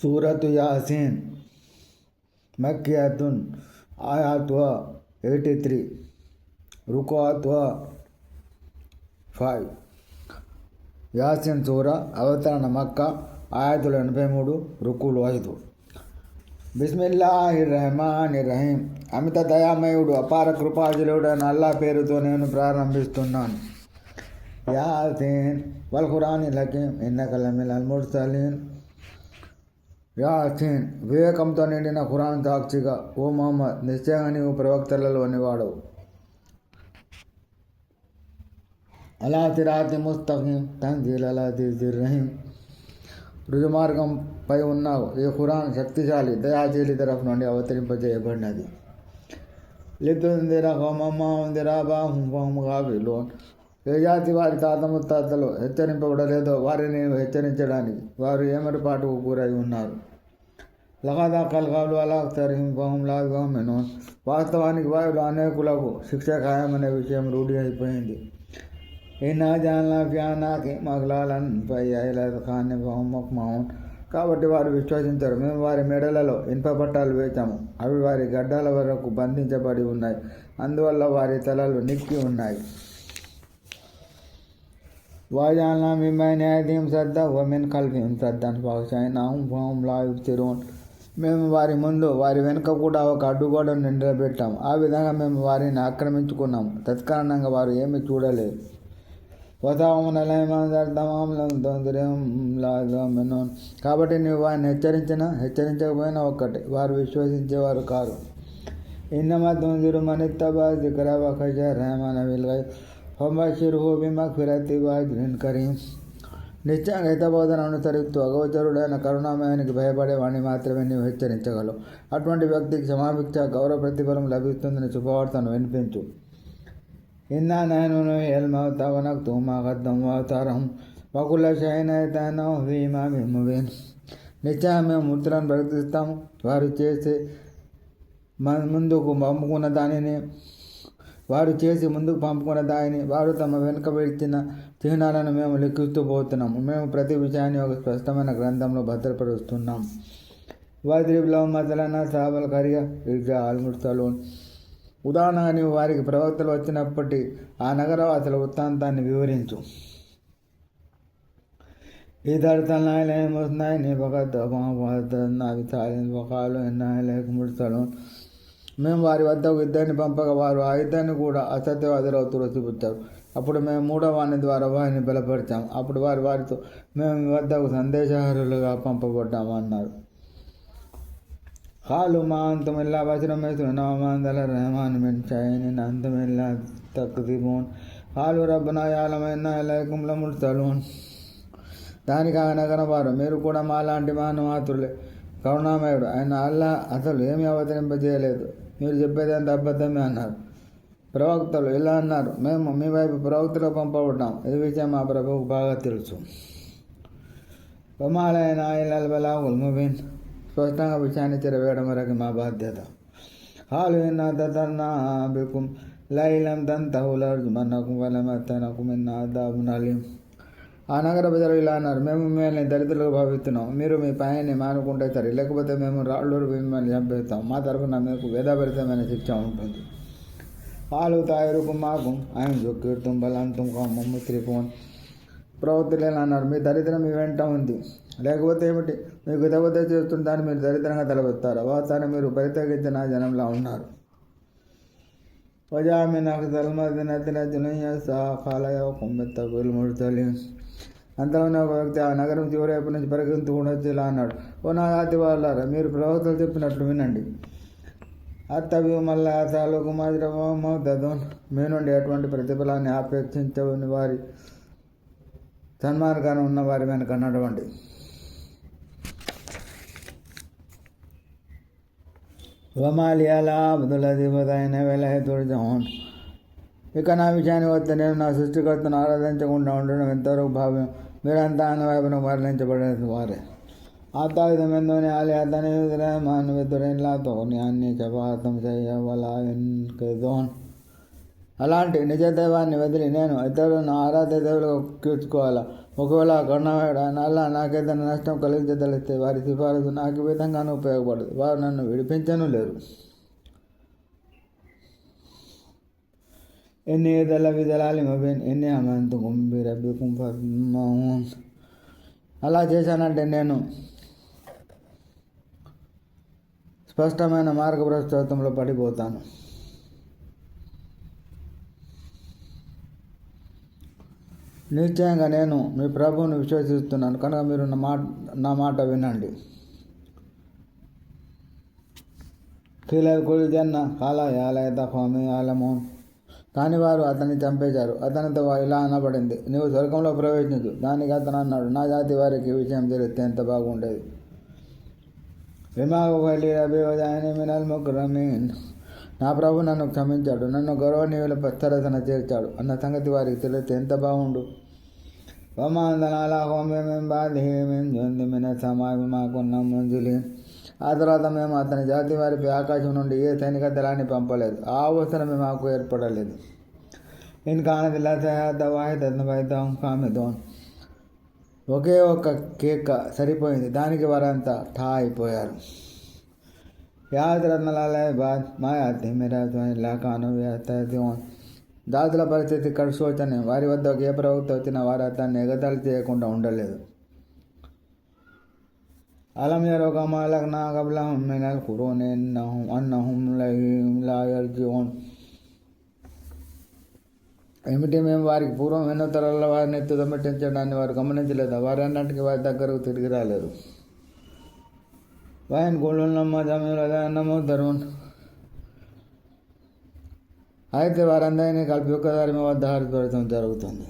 సూరతు యాసీన్ మక్కియతున్ ఆయాత్వ 83 రుకుఅత్వ 5. యాసీన్ సూర అవతరణ మక్కా ఆయాతులు 83 రుకులు 5. బిస్మిల్లాహిర్రహమానిర్రహీం. అమిత దయామయుడు అపార కృపాజలుడైన అల్లా పేరుతో నేను ప్రారంభిస్తున్నాను. యాసీన్ వల్ ఖురానిల్ హకీం ఇన్నక లమినల్ ముర్సలీన్. యాసీన్ వివేకంతో నిండిన ఖురాన్ సాక్షిగా, ఓ ముహమ్మద్ నిశ్చయంగా నీవు ప్రవక్తలలోని వాడవు. అలా సిరాతి ముస్తఖీం తన్జీల్ అల్ అజీజిర్ రహీం. రుజుమార్గంపై ఉన్నావు. ఈ ఖురాన్ శక్తిశాలి దయాశీలి తరఫు నుండి అవతరింపజేయబడినది. లితుందిర ఖౌమమ్మా ఉందిరా బాహుం ఫహుం గాఫిలూన్. ఏ జాతి వారి తాత ముత్తాతలు హెచ్చరింపబడలేదో వారిని నేను హెచ్చరించడానికి వారు ఏమరపాటుకు గురై ఉన్నారు. లఖద్ హక్కల్ ఖౌలు అలా అక్సరిహిం ఫహుం లా యుమినూన్. వాస్తవానికి వారిలో అనేకులకు శిక్ష ఖాయమనే విషయం రూఢి అయిపోయింది. ఇన్నా జఅల్నా ఫీ అనాఖిహిమ్ అగ్లాలన్ ఫహియ ఇలా అద్ఖానిహిమ్ ఫహుం ముక్మహూన్. కాబట్టి వారు విశ్వసించరు. మేము వారి మెడలలో ఇనుప పట్టాలు వేచాము, అవి వారి గడ్డాల వరకు బంధించబడి ఉన్నాయి, అందువల్ల వారి తలలు నిక్కి ఉన్నాయి. వజఅల్నా మిన్ బైని ఐదీహిమ్ సద్దన్ వ మిన్ ఖల్ఫిహిమ్ సద్దన్ ఫఅగ్షయ్నాహుమ్ ఫహుం లా యుబ్సిరూన్. మేము వారి ముందు వారి వెనుక కూడా ఒక అడ్డుగోడను నిలబెట్టాము. ఆ విధంగా మేము వారిని ఆక్రమించుకున్నాము, తత్కారణంగా వారు ఏమీ చూడలేదు. వసావున లైమాన్ సర్దమాం లం తుందిరహుం లా యుమినూన్. కాబట్టి నీవు వారిని హెచ్చరించకపోయినా ఒక్కటే, వారు విశ్వసించేవారు కారు. ఇన్నమా తుందిరు మన్ ఇత్తబా జిక్ర వ ఖషియ రహమాన బిల్ గైబ్ ఫబషిర్హు బిమగ్ఫిరతిన్ వ అజ్రిన్ కరీం. నిశ్చయంగా హితబోధన అనుసరిస్తూ అగోచరుడైన కరుణామయానికి భయపడేవాడిని మాత్రమే నీవు హెచ్చరించగలవు. అటువంటి వ్యక్తికి క్షమాభిక్ష గౌరవ ప్రతిఫలం లభిస్తుందని శుభవార్తను వినిపించు. ఇన్నా నహ్ను నుహ్యిల్ మౌతా వ నక్తుబు మా ఖద్దము వ ఆథారహుమ్ వ కుల్ల షైఇన్ అహ్సైనాహు ఫీ ఇమామిన్ ముబీన్. నిశ్చయంగా మేము మృతులను బ్రతికిస్తాము, వారు చేసి ముందుకు పంపుకున్న దానిని వారు తమ వెనుక విడిచిన చిహ్నాలను మేము లెక్కిస్తూ పోతున్నాము. మేము ప్రతి విషయాన్ని ఒక స్పష్టమైన గ్రంథంలో భద్రపరుస్తున్నాం. వద్రిబ్ లహుం మసలన్ అస్హాబల్ ఖరియా ఇద్ జాఅల్ ముర్సలూన్. ఉదాహరణగా నీవు వారికి ప్రవక్తలు వచ్చినప్పటి ఆ నగరవాసుల వృత్తాంతాన్ని వివరించు. ఇద్ అర్సల్నా ఇలైహిమ్ ముస్నైని ఫకద్దబూహుమా ఫఅజ్జజ్నా బిసాలిసిన్ ఫఖాలూ ఇన్నా ఇలైకుమ్ ముర్సలూన్. మేము వారి వద్దకు ఇద్దరిని పంపగా వారు ఆ ఇద్దరిని కూడా అసత్యవాదులతో త్రోసిపుచ్చారు. అప్పుడు మేము మూడవాని ద్వారా వారిని బలపరిచాము. అప్పుడు వారితో మేము మీ వద్దకు సందేశహారులుగా పంపబడ్డాము అన్నారు. ఖాలు మా అంతుమ్ ఇల్లా బషరుమ్ మిస్లునా వ మా అంజల రహమాను మిన్ షైఇన్ ఇన్ అంతుమ్ ఇల్లా తక్జిబూన్. ఖాలు రబ్బనా యఅలము ఇన్నా ఇలైకుమ్ లముర్సలూన్. దానికి ఆ నగరం వారు, మీరు కూడా మాలాంటి మానవాతులే, కరుణామయుడు ఆయన అల్లా అసలు ఏమీ అవతరింపజేయలేదు, మీరు చెప్పేదంత అబద్ధమే అన్నారు. ప్రవక్తలు ఇలా అన్నారు, మేము మీ వైపు ప్రవక్తలు పంపబడ్డాం, ఈ విషయం మా ప్రభువుకు బాగా తెలుసు. వమాలైనా ఇల్లల్ బలాగుల్ ముబీన్. స్పష్టంగా విషయాన్ని చెరవేయడం వరకు మా బాధ్యత. ఖాలు ఇన్నా తతర్నా బికుమ్ లైలం తంతహు లర్జుమన్నకుమ్ వలమస్సనకుమ్ మిన్నా అదాబున్ అలీం. ఆ నగర ప్రజలు ఇలా అన్నారు, మేము మిమ్మల్ని దరిద్రులుగా భావిస్తున్నాం, మీరు మీ పనిని మానుకుంటే సరే, లేకపోతే మేము రాళ్ళు మిమ్మల్ని చంపేస్తాం, మా తరఫున మీకు వేదభరితమైన శిక్ష ఉంటుంది. ఖాలు తాయిరుకుమ్ మాకుమ్ ఇన్ దుక్కిర్తుమ్ బల్ అంతుమ్ ఖౌమున్ ముస్రిఫూన్. ప్రవక్తలు ఇలా అన్నారు, మీ దరిద్రం మీ వెంట ఉంది, లేకపోతే ఏమిటి, మీకు హితబోధ చేస్తుంటారని మీరు దరిద్రంగా తలబెత్తారు, వాస్తవాన్ని మీరు పరిత్యజించిన జనంలా ఉన్నారు. వజా మిన్ అఖ్సల్ మదీనతి రజులున్ యస్ఆ ఖాల యా ఖౌమి ఇత్తబిఉల్ ముర్సలీన్. అంతలోనే ఒక వ్యక్తి ఆ నగరం చివరి వైపు నుంచి పరిగెత్తుకుంటూ వచ్చి ఇలా అన్నాడు, ఓ నా జాతి వాళ్ళారా, మీరు ప్రవక్తలు చెప్పినట్లు వినండి. అత్తబిఉ మన్ లా యస్అలుకుమ్ అజ్రన్ వ హుమ్ ముహ్తదూన్. మీ నుండి ఎటువంటి ప్రతిఫలాన్ని ఆపేక్షించని వారి సన్మార్గాన్ని ఉన్న వారి వెనుక నడవండి. వమా లియ లా అబ్దుల్ అజీబ్ ఇలైహి తుర్జఊన్. ఇక నా విషయాన్ని వస్తే నేను నా సృష్టికర్తను ఆరాధించకుండా ఉండడం ఎంతవరకు భావ్యం, మీరంతా ఆయన వైపును మరలించబడిన వారే. ఆతాయుధమెందోని ఆలిహతని రహమాన్ విదురిన్ లా తోని అన్ని షఫాఅతుహుమ్ షైఅన్ వలా యున్కిజూన్. అలాంటి నిజ దైవాన్ని వదిలి నేను ఇతరులను ఆరాధ్య దేవులుగా కీర్చుకోవాలా? ఒకవేళ కరుణామయుడు నల్లా నాకేదైనా నష్టం కలిగించదలిస్తే వారి సిఫారసు నాకు ఈ విధంగానూ ఉపయోగపడదు. వారు నన్ను విడిపించను లేరు. ఎన్ని ఏదల విదలాలి మబీన్ ఎన్ని అమంతు కుంభి రబ్బి కుంభమౌన్. అలా చేశానంటే నేను స్పష్టమైన మార్గభ్రష్టత్వంలో పడిపోతాను. నిశ్చయంగా నేను మీ ప్రభువుని విశ్వసిస్తున్నాను కనుక మీరు నా మాట వినండి. కీలకుడి జన్న కాలయాలయ తఫామి ఆలమోన్. కానీ వారు అతన్ని చంపేశారు. అతనితో ఇలా అనబడింది, నీవు స్వర్గంలో ప్రవేశించు. దానికి అతను అన్నాడు, నా జాతి వారికి ఈ విషయం తెలిస్తే ఎంత బాగుండేది. విమాగలి రబివదాని మినల్ ముక్రమీన్. నా ప్రభు నన్ను క్షమించాడు, నన్ను గౌరవనీయుల తరతన చేర్చాడు అన్న సంగతి వారికి తెలిస్తే ఎంత బాగుండు. ఆ తర్వాత మేము అతని జాతి వారిపై ఆకాశం నుండి ఏ సైనిక దళాన్ని పంపలేదు. ఆ అవసరమే మాకు ఏర్పడలేదు. ఒకే ఒక్క కేక సరిపోయింది. దానికి వారంతా ఠా అయిపోయారు. దాదుల పరిస్థితి ఇక్కడ శోచనీయం. వారి వద్దకు ఏ ప్రవక్త వచ్చినా వారు అతన్ని ఎగతాళి చేయకుండా ఉండలేదు. అలం యరోగమాలగ్నా కబ్లహుం మినల్ ఖురూని అన్నహుం లా యర్జిఊన్. ఏమిటి, మేము వారికి పూర్వం ఎన్నో తరాల వారిని తుదమెట్టించడాన్ని వారు గమనించలేదు. వారు అన్నటికీ వారి దగ్గరకు తిరిగి రాలేరు. వాయన్ గోళున్నమ్మ జమీలదన్నమో ధరుణ్. అయితే వారందరినీ కలిపి ఒక్కసారి మీ వద్ద హారతిపడటం జరుగుతుంది.